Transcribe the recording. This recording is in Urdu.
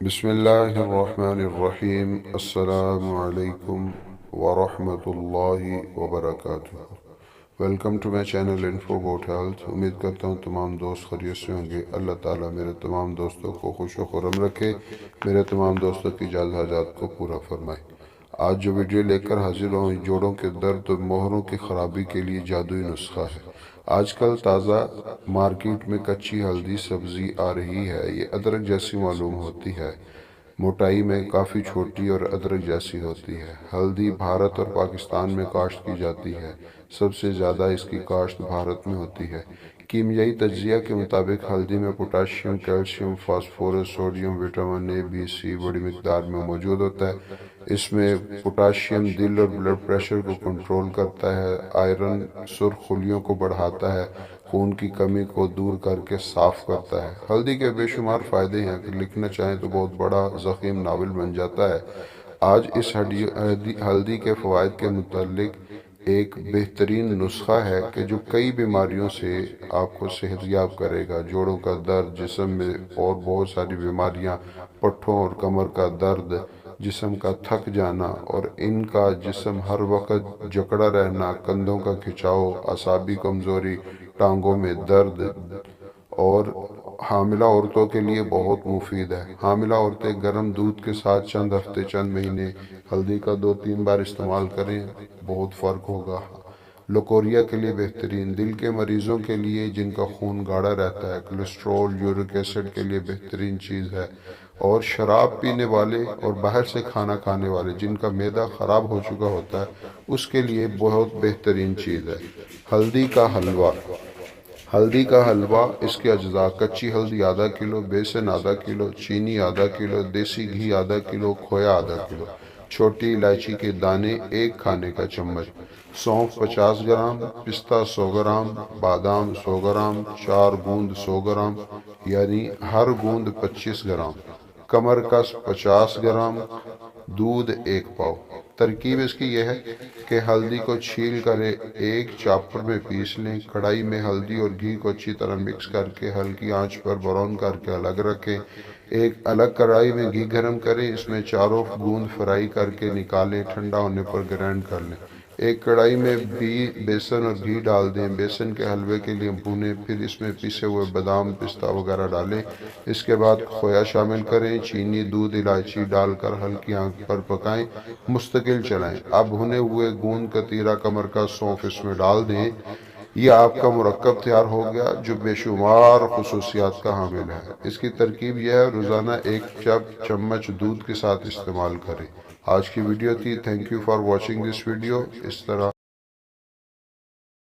بسم اللہ الرحمن الرحیم۔ السلام علیکم ورحمۃ اللہ وبرکاتہ۔ Welcome to my channel info about health. امید کرتا ہوں تمام دوست خیریت سے ہوں گے۔ اللہ تعالیٰ میرے تمام دوستوں کو خوش و خرم رکھے، میرے تمام دوستوں کی جائز حاجات کو پورا فرمائے۔ آج جو ویڈیو لے کر حاضر ہوں، جوڑوں کے درد اور مہروں کی خرابی کے لیے جادوئی نسخہ ہے۔ آج کل تازہ مارکیٹ میں کچی ہلدی سبزی آ رہی ہے۔ یہ ادرک جیسی معلوم ہوتی ہے، موٹائی میں کافی چھوٹی اور ادرک جیسی ہوتی ہے۔ ہلدی بھارت اور پاکستان میں کاشت کی جاتی ہے۔ سب سے زیادہ اس کی کاشت بھارت میں ہوتی ہے۔ کیمیائی تجزیہ کے مطابق ہلدی میں potassium, calcium, phosphorus, sodium, vitamin A, B, C بڑی مقدار میں موجود ہوتا ہے۔ اس میں پوٹاشیم دل اور بلڈ پریشر کو کنٹرول کرتا ہے، آئرن سرخ خلیوں کو بڑھاتا ہے، خون کی کمی کو دور کر کے صاف کرتا ہے۔ ہلدی کے بے شمار فائدے ہیں کہ لکھنا چاہیں تو بہت بڑا ضخیم ناول بن جاتا ہے۔ آج اس ہلدی کے فوائد کے متعلق ایک بہترین نسخہ ہے کہ جو کئی بیماریوں سے آپ کو صحت یاب کرے گا۔ جوڑوں کا درد، جسم میں اور بہت ساری بیماریاں، پٹھوں اور کمر کا درد، جسم کا تھک جانا اور ان کا جسم ہر وقت جکڑا رہنا، کندھوں کا کھچاؤ، اعصابی کمزوری، ٹانگوں میں درد، اور حاملہ عورتوں کے لیے بہت مفید ہے۔ حاملہ عورتیں گرم دودھ کے ساتھ چند ہفتے چند مہینے ہلدی کا 2-3 بار استعمال کریں، بہت فرق ہوگا۔ لکوریا کے لیے بہترین، دل کے مریضوں کے لیے جن کا خون گاڑھا رہتا ہے، کولیسٹرول، یورک ایسڈ کے لیے بہترین چیز ہے، اور شراب پینے والے اور باہر سے کھانا کھانے والے جن کا معدہ خراب ہو چکا ہوتا ہے اس کے لیے بہت بہترین چیز ہے۔ ہلدی کا حلوہ۔ ہلدی کا حلوہ، اس کے اجزاء: کچی ہلدی آدھا کلو، بیسن آدھا کلو، چینی آدھا کلو، دیسی گھی آدھا کلو، کھویا آدھا کلو، چھوٹی الائچی کے دانے 1 کھانے کا چمچ، سونف 50 گرام، پستہ 100 گرام، بادام 100 گرام، 4 گوند 100 گرام یعنی ہر گوند 25 گرام، کمر کس 50 گرام، دودھ 1 پاؤ۔ ترکیب اس کی یہ ہے کہ ہلدی کو چھیل کر ایک چاپر میں پیس لیں۔ کڑھائی میں ہلدی اور گھی کو اچھی طرح مکس کر کے ہلکی آنچ پر براؤن کر کے الگ رکھیں۔ ایک الگ کڑھائی میں گھی گرم کریں، اس میں چاروں گوند فرائی کر کے نکالیں، ٹھنڈا ہونے پر گرائنڈ کر لیں۔ ایک کڑھائی میں بیسن اور گھی ڈال دیں، بیسن کے حلوے کے لیے بھونیں، پھر اس میں پیسے ہوئے بادام، پستہ وغیرہ ڈالیں۔ اس کے بعد کھویا شامل کریں، چینی، دودھ، الائچی ڈال کر ہلکی آنچ پر پکائیں، مستقل چلائیں۔ اب بھنے ہوئے گوند کتیرا، کمر کا سونف اس میں ڈال دیں۔ یہ آپ کا مرکب تیار ہو گیا جو بے شمار خصوصیات کا حامل ہے۔ اس کی ترکیب یہ ہے: روزانہ 1 چمچ دودھ کے ساتھ استعمال کریں۔ آج کی ویڈیو تھی۔ Thank you for watching this video. اس طرح